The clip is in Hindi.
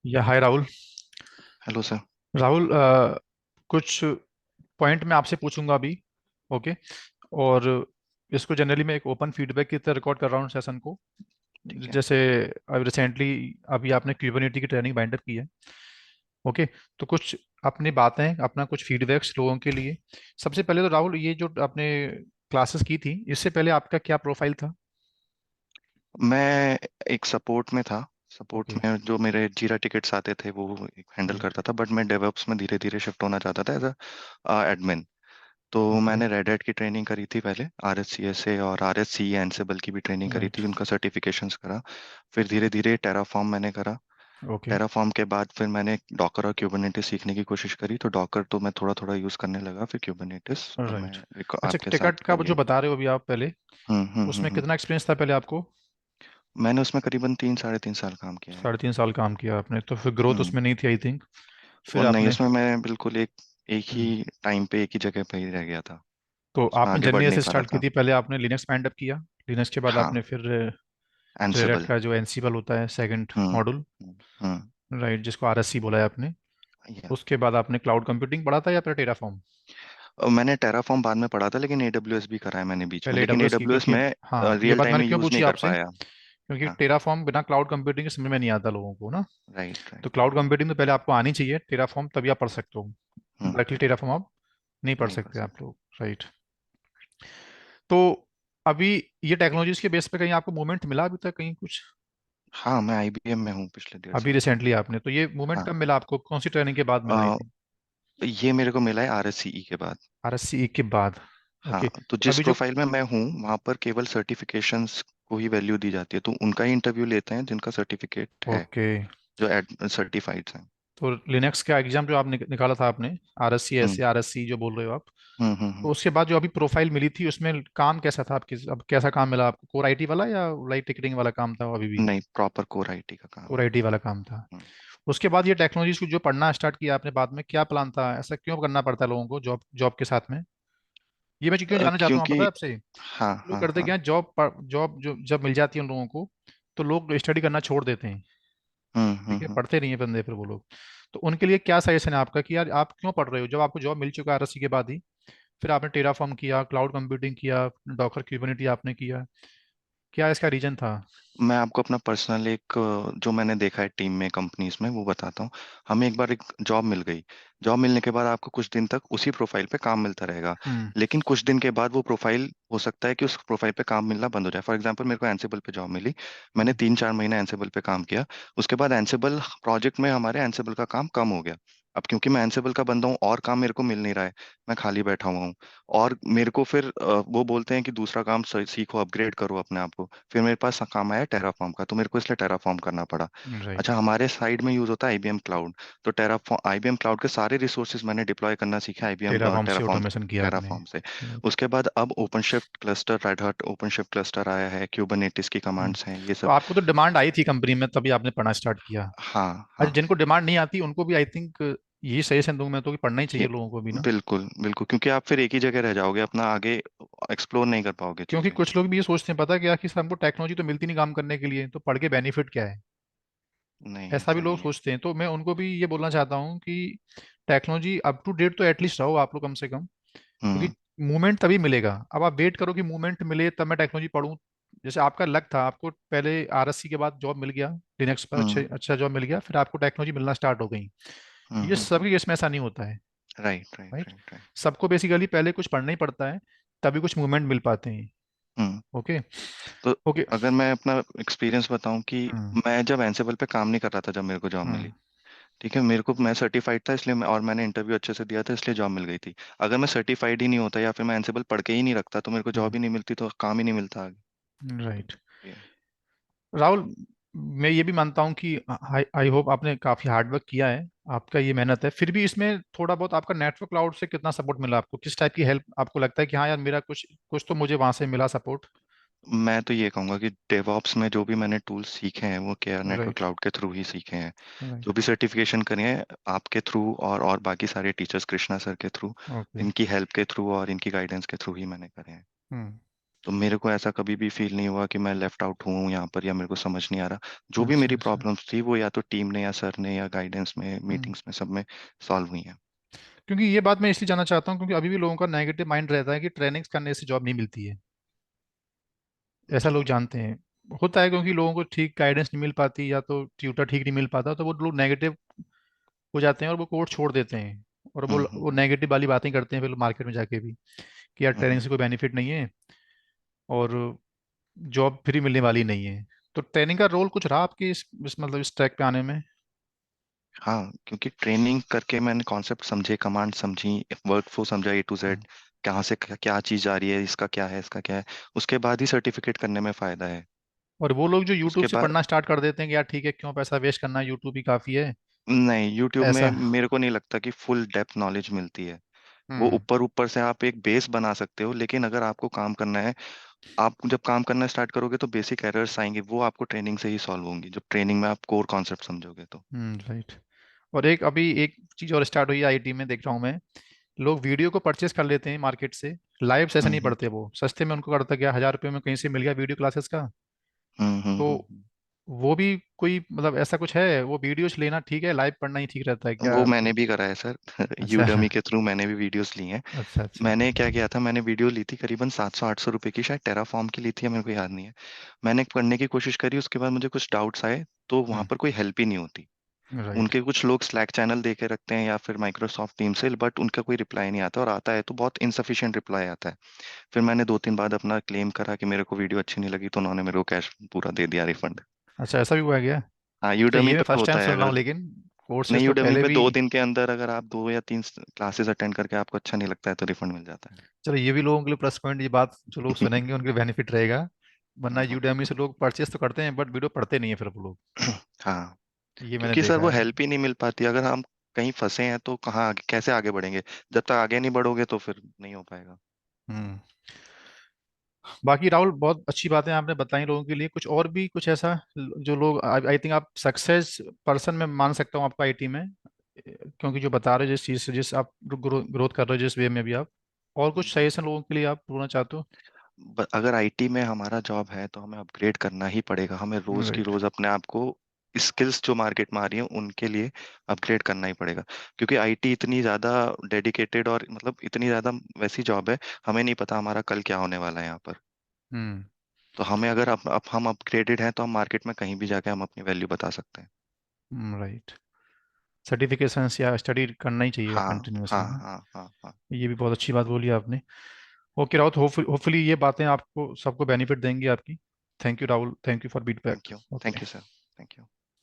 या hi Rahul. Hello sir. Rahul, कुछ पॉइंट मैं आपसे पूछूंगा अभी। ओके। और इसको जनरली मैं एक ओपन फीडबैक की तरह रिकॉर्ड कर रहा हूँ सेशन को। ठीक है। जैसे अभी रिसेंटली अभी आपने क्यूबरनेटी की ट्रेनिंग बाइंड अप की है। ओके। तो कुछ अपनी बातें, अपना कुछ फीडबैक्स लोगों के लिए। सबसे पहले तो राहुल, ये जो आपने क्लासेस की थी इससे पहले आपका क्या प्रोफाइल था? मैं एक सपोर्ट में था। Support okay. में जो मेरे जीरा टिकट्स आते थे वो हैंडल राइट। करता था, बट मैं डेवऑप्स में धीरे धीरे शिफ्ट होना चाहता था एज अ एडमिन। तो ओके। मैंने रेड हैट की ट्रेनिंग करी थी पहले, R S C S A और आर एस सी एनसेबल की भी ट्रेनिंग करी राइट। थी, उनका सर्टिफिकेशंस करा। फिर धीरे धीरे टेराफॉर्म मैंने करा। ओके। टेराफॉर्म के बाद फिर मैंने डॉकर और क्यूबरनेटिस सीखने की कोशिश करी, तो डॉकर तो मैं थोड़ा थोड़ा यूज़ करने लगा, फिर क्यूबरनेटिस अब राइट। मैं अच्छा, आपके टिकट साथ का कर वो जो लिया। बता रहे हो अभी आप पहले, उसमें हम्म। कितना एक्सपीरियंस था पहले आपको? मैंने उसमें करीबन 3 साढ़े 3 साल काम किया है। 3.5 साल काम किया आपने, तो फिर ग्रोथ हम्म। उसमें नहीं थी आई थिंक। फिर और नहीं, आपने। उसमें मैं बिल्कुल एक एक ही हम्म, टाइम पे एक ही जगह पे ही रह गया था। तो उसमें आपने आगे बढ़ जर्नी नहीं ऐसे पा रहा स्टार्ट की था। थी, पहले आपने लिनक्स स्टैंड अप किया। लिनक्स के बाद हाँ। आपने फिर रेड एनसिबल। का जो एनसीबल होता है सेकंड हम्म। मॉड्यूल, हम्म। राइट, जिसको आरएससी बोला है आपने। या उसके बाद आपने क्लाउड कंप्यूटिंग पढ़ा था या फिर टेराफॉर्म? मैंने टेराफॉर्म बाद में पढ़ा था, लेकिन एडब्ल्यूएस भी करा है मैंने बीच में, पहले लेकिन एडब्ल्यूएस की, एडब्ल्यूएस क्योंकि में हाँ, ये रियल बात टाइम मैंने में क्यों यूज पूछी नहीं कर आपसे, पाया। क्योंकि हाँ। टेराफॉर्म बिना क्लाउड कंप्यूटिंग के समझ में नहीं आता लोगों को ना। राइट तो राइट। क्लाउड कंप्यूटिंग तो पहले आपको आनी चाहिए, टेराफॉर्म तभी आप पढ़ सकते हो। डायरेक्टली हम्म। टेराफॉर्म आप नहीं पढ़ नहीं कर सकते आप सकते। लोग, राइट। तो अभी ये टेक्नोलॉजीज के बेस पे कहीं आपको मूवमेंट मिला अभी तक कहीं कुछ? हाँ, मैं आईबीएम में हूँ पिछले डेढ़ अभी साल से। रिसेंटली आपने, तो ये मूवमेंट हाँ। कब मिला आपको, कौन सी ट्रेनिंग के बाद मिला आई अ, थिंक? ये मेरे को मिला है आरएससीई के बाद। आरएससी के बाद। हाँ, ओके। तो तो जिस अभी जो। प्रोफाइल में मैं हूँ वहाँ पर केवल सर्टिफिकेशंस को ही वैल्यू दी जाती है, तो उनका ही इंटरव्यू लेते हैं जिनका सर्टिफिकेट है, ओके। जो सर्टिफाइड हैं। तो लिनक्स का एग्जाम जो आप निकाला था आपने, आरएससी हम्म। ऐसे आरएससी जो बोल रहे हो आप, तो हम्म। उसके बाद जो अभी प्रोफाइल मिली थी उसमें काम कैसा था आपकी, अब कैसा काम मिला आपको, कोर आईटी वाला या लाइट टिकटिंग वाला काम था वो अभी भी? नहीं, प्रॉपर कोर आईटी का काम कोर है। आईटी वाला काम था। हम्म। उसके बाद ये टेक्नोलॉजीज को जो पढ़ना स्टार्ट किया आपने बाद में, क्या प्लान था, ऐसा क्यों करना पड़ता है लोगों को जॉब जॉब के साथ में? ये मैं क्यों जानना चाहता हूँ क्योंकि पता है आपसे। हाँ लोग हाँ करते हाँ। क्या, जॉब जो जब मिल जाती है उन लोगों को, तो लोग स्टडी करना छोड़ देते हैं। ठीक है, हम्म। पढ़ते नहीं है बंदे फिर वो लोग। तो उनके लिए क्या सजेशन है आपका कि यार आप क्यों पढ़ रहे हो जब आपको जॉब मिल चुका है आरएससी के बाद ही? फिर आपने टेराफॉर्म किया, क्लाउड कंप्यूटिंग किया, डॉकर क्यूबरनेटी आपने किया, क्या इसका रीजन था? मैं आपको अपना पर्सनल एक जो मैंने देखा है टीम में कंपनीज में वो बताता हूँ। हमें एक बार एक जॉब मिल गई। जॉब मिलने के बाद आपको कुछ दिन तक उसी प्रोफाइल पे काम मिलता रहेगा। हम्म। लेकिन कुछ दिन के बाद वो प्रोफाइल हो सकता है कि उस प्रोफाइल पे काम मिलना बंद हो जाए। फॉर एग्जांपल, मेरे को एनसिबल पे जॉब मिली। मैंने हम्म। 3 4 महीने एनसिबल पे काम किया। उसके बाद एनसिबल प्रोजेक्ट में हमारे एनसिबल का काम कम हो गया। अब क्योंकि मैं एनसिबल का बंदा हूँ और काम मेरे को मिल नहीं रहा है, मैं खाली बैठा हुआ हूँ। और मेरे को फिर वो बोलते हैं कि दूसरा काम सीखो, अपग्रेड करो अपने आप को। फिर मेरे पास काम आया टेराफॉर्म का, तो मेरे को इसलिए टेराफॉर्म करना पड़ा। राइट। अच्छा, हमारे साइड में यूज होता है आईबीएम क्लाउड। तो टेराफॉर्म आईबीएम क्लाउड के सारे रिसोर्सेज मैंने डिप्लॉय करना सीखा आईबीएम टेराफॉर्म से टेराफॉर्म ऑटोमेशन किया आपने? टेराफॉर्म से। राइट। उसके बाद अब open shift cluster, red heart open shift cluster आया है, क्यूबरनेटिस की कमांड्स हैं ये तो सब। आपको तो डिमांड आई थी कंपनी में तभी आपने पढ़ना स्टार्ट किया। हाँ अच्छा, हाँ। जिनको डिमांड नहीं आती उनको भी आई थिंक यही सजेशन दूंगा मैं तो, कि पढ़ना ही ये चाहिए लोगों को भी ना। बिल्कुल बिल्कुल, क्योंकि आप फिर एक ही जगह रह जाओगे, अपना आगे एक्सप्लोर नहीं कर पाओगे क्योंकि चीजें। कुछ लोग भी ये सोचते हैं, पता है क्या, कि सर हमको टेक्नोलॉजी तो मिलती नहीं काम करने के लिए, तो पढ़ के बेनिफिट क्या है? नहीं, ऐसा भी ऐसा लोग नहीं है। सोचते हैं, तो मैं उनको भी ये बोलना चाहता हूँ कि टेक्नोलॉजी अप टू डेट तो एटलीस्ट रहो आप लोग कम से कम, क्योंकि हम्म। मूवमेंट तभी मिलेगा। अब आप वेट करो कि मूवमेंट मिले तब मैं टेक्नोलॉजी पढ़ूँ, जैसे आपका लक था, आपको पहले आरएससी के बाद जॉब मिल गया, लिनक्स पर हम्म। अच्छे अच्छा जॉब मिल गया, फिर आपको टेक्नोलॉजी मिलना स्टार्ट हो गई। ये हम्म। सबके केस में ऐसा नहीं होता है, right right right. Right right. सबको बेसिकली पहले कुछ पढ़ना ही पड़ता है, तभी कुछ मूवमेंट मिल पाते हैं। हम्म। ओके। तो ओके। अगर मैं अपना एक्सपीरियंस बताऊं कि हम्म। मैं जब एनसेबल पे काम नहीं कर रहा था, जब मेरे को जॉब हम्म। मिली, ठीक है, मेरे को मैं सर्टिफाइड था इसलिए और मैंने इंटरव्यू अच्छे से दिया था इसलिए जॉब मिल गई थी। अगर मैं सर्टिफाइड ही नहीं होता या फिर मैं एनसेबल पढ़ के ही नहीं रखता तो मेरे को जॉब ही नहीं मिलती, तो काम ही नहीं मिलता आगे। राइट। ये। राहुल, मैं ये भी मानता हूँ कि आई आई होप आपने काफी हार्डवर्क किया है, आपका ये मेहनत है, फिर भी इसमें थोड़ा बहुत आपका नेटवर्क क्लाउड से कितना सपोर्ट मिला आपको, किस टाइप की हेल्प आपको लगता है कि हाँ यार मेरा कुछ कुछ तो मुझे वहां से मिला सपोर्ट? मैं तो ये कहूंगा कि डेवऑप्स में जो भी मैंने टूल्स सीखे हैं वो केयर नेटवर्क राइट। क्लाउड के थ्रू ही सीखे हैं। राइट। जो भी सर्टिफिकेशन करे हैं आपके थ्रू, और बाकी सारे टीचर्स कृष्णा सर के थ्रू, ओके। इनकी हेल्प के थ्रू और इनकी गाइडेंस के थ्रू ही मैंने करे हैं। हम्म। तो मेरे को ऐसा कभी भी फील नहीं हुआ कि मैं लेफ्ट आउट हूँ यहाँ पर या मेरे को समझ नहीं आ रहा। जो भी अच्छा मेरी अच्छा। प्रॉब्लम्स थी वो या तो टीम ने या सर ने या गाइडेंस में हम्म। मीटिंग्स में सब में सॉल्व हुई हैं। क्योंकि ये बात मैं इसलिए जानना चाहता हूँ क्योंकि अभी भी लोगों का नेगेटिव माइंड रहता है कि ट्रेनिंग्स करने से जॉब नहीं मिलती है। ऐसा अच्छा। लोग जानते हैं। होता है क्योंकि लोगों को ठीक गाइडेंस नहीं मिल पाती या तो ट्यूटर ठीक नहीं मिल पाता, तो वो लोग नेगेटिव हो जाते हैं और वो कोर्स छोड़ देते हैं। और वो हम्म वो हम्म नेगेटिव वाली बातें करते हैं फिर मार्केट में जाके भी कि यार ट्रेनिंग हम्म। से कोई बेनिफिट नहीं है और जॉब फ्री मिलने वाली नहीं है। तो ट्रेनिंग का रोल कुछ रहा आपके इस मतलब इस ट्रैक पे आने में? हाँ, क्योंकि ट्रेनिंग करके मैंने कॉन्सेप्ट समझे, कमांड समझी, वर्क फ्लो समझा A to Z, हम्म। कहाँ से क्या क्या चीज़ आ रही है, इसका क्या है, इसका क्या है। उसके बाद ही सर्टिफिकेट करने में फ़ायदा है। और वो लोग जो यूट्यूब उसके से बाद पढ़ना स्टार्ट कर देते हैं कि यार ठीक है क्यों पैसा वेस्ट करना, यूट्यूब ही काफ़ी है, नहीं, यूट्यूब में ऐसा? मेरे को नहीं लगता कि फुल डेप्थ नॉलेज मिलती है। वो हम्म। ऊपर ऊपर से आप एक बेस बना सकते हो, लेकिन अगर आपको काम करना है, आप जब काम करना स्टार्ट करोगे तो बेसिक एरर्स आएंगे, वो आपको ट्रेनिंग से ही सॉल्व होंगी, जब ट्रेनिंग में आप कोर कॉन्सेप्ट समझोगे तो। राइट। और एक अभी एक चीज़ और स्टार्ट हुई है आईटी में, देख रहा हूँ मैं। लोग वीडियो को परचेस कर लेते हैं मार्केट से, लाइव सेशन नहीं हम्म पढ़ते, वो सस्ते में उनको करता क्या 1000 रुपये में कहीं से मिल गया वीडियो क्लासेस का। तो हम्म। वो भी कोई मतलब ऐसा कुछ है? वो वीडियोज लेना ठीक है, लाइव पढ़ना ही ठीक रहता है क्या? वो मैंने भी करा है सर। अच्छा यूडमी के थ्रू मैंने भी वीडियोस ली हैं। अच्छा अच्छा। मैंने क्या किया था, मैंने वीडियो ली थी करीबन 700-800 रुपए की, शायद टेराफॉर्म की ली थी, मेरे को याद नहीं है। मैंने पढ़ने की कोशिश करी, उसके बाद मुझे कुछ डाउट्स आए, तो वहां पर कोई हेल्प ही नहीं होती। राइट। उनके कुछ लोग स्लैक चैनल दे के रखते हैं या फिर माइक्रोसॉफ्ट टीम से, बट उनका कोई रिप्लाई नहीं आता, और आता है तो बहुत इनसफिशिएंट रिप्लाई आता है। फिर मैंने 2-3 बाद अपना क्लेम करा कि मेरे को वीडियो अच्छी नहीं लगी, तो उन्होंने मेरे को कैश पूरा दे दिया, रिफंड। अच्छा ऐसा भी हुआ क्या? हाँ, अच्छा यूडमी ये मैं पे फर्स्ट टाइम होता है। सुन रहा अगर हूँ, लेकिन कोर्सेज नहीं, तो यूडमी पहले पे भी। 2 दिन के अंदर अगर आप 2 या 3 क्लासेस अटेंड करके आपको अच्छा नहीं लगता है तो रिफंड मिल जाता है। चलो ये भी लोगों के लिए प्लस पॉइंट, ये बात जो लोग सुनेंगे उनके बेनिफिट रहेगा। वरना यूडेमी से लोग परचेस तो करते हैं बट वीडियो पढ़ते नहीं है फिर वो लोग। हाँ, ये मैंने क्योंकि सर देखा वो है। हेल्प ही नहीं मिल पाती। अगर हम कहीं फंसे हैं तो कहाँ आगे, कैसे आगे बढ़ेंगे? जब तक आगे नहीं बढ़ोगे तो फिर नहीं हो पाएगा। हम्म। बाकी राहुल बहुत अच्छी बातें आपने बताई लोगों के लिए। कुछ और भी कुछ ऐसा जो लोग, आई थिंक आप सक्सेस पर्सन में मान सकता हूँ आपको आईटी में, क्योंकि जो बता रहे हो जिस चीज से, जिस आप ग्रोथ कर रहे हो जिस वे में भी आप, और कुछ हम्म। सजेशन लोगों के लिए आप बोलना चाहते हो? अगर आईटी में हमारा जॉब है तो हमें अपग्रेड करना ही पड़ेगा, हमें रोज की राइट। रोज अपने आप को स्किल्स जो मार्केट में आ रही हैं उनके लिए अपग्रेड करना ही पड़ेगा। क्योंकि आईटी इतनी ज्यादा डेडिकेटेड और मतलब इतनी ज्यादा वैसी जॉब है, हमें नहीं पता हमारा कल क्या होने वाला है यहाँ पर। हम्म। तो हमें अगर अब हम अपग्रेडेड हैं तो हम मार्केट में कहीं भी जाके हम अपनी वैल्यू बता सकते हैं। राइट। सर्टिफिकेशंस या स्टडी करना ही चाहिए हाँ कंटिन्यूअसली हाँ ना। हाँ हाँ हाँ। ये भी बहुत अच्छी बात बोली आपने। ओके राहुल, होपफुली ये बातें आपको सबको बेनिफिट देंगी आपकी। Thank you Rahul, thank you for feedback. Thank you. Thank okay. You sir. Thank you.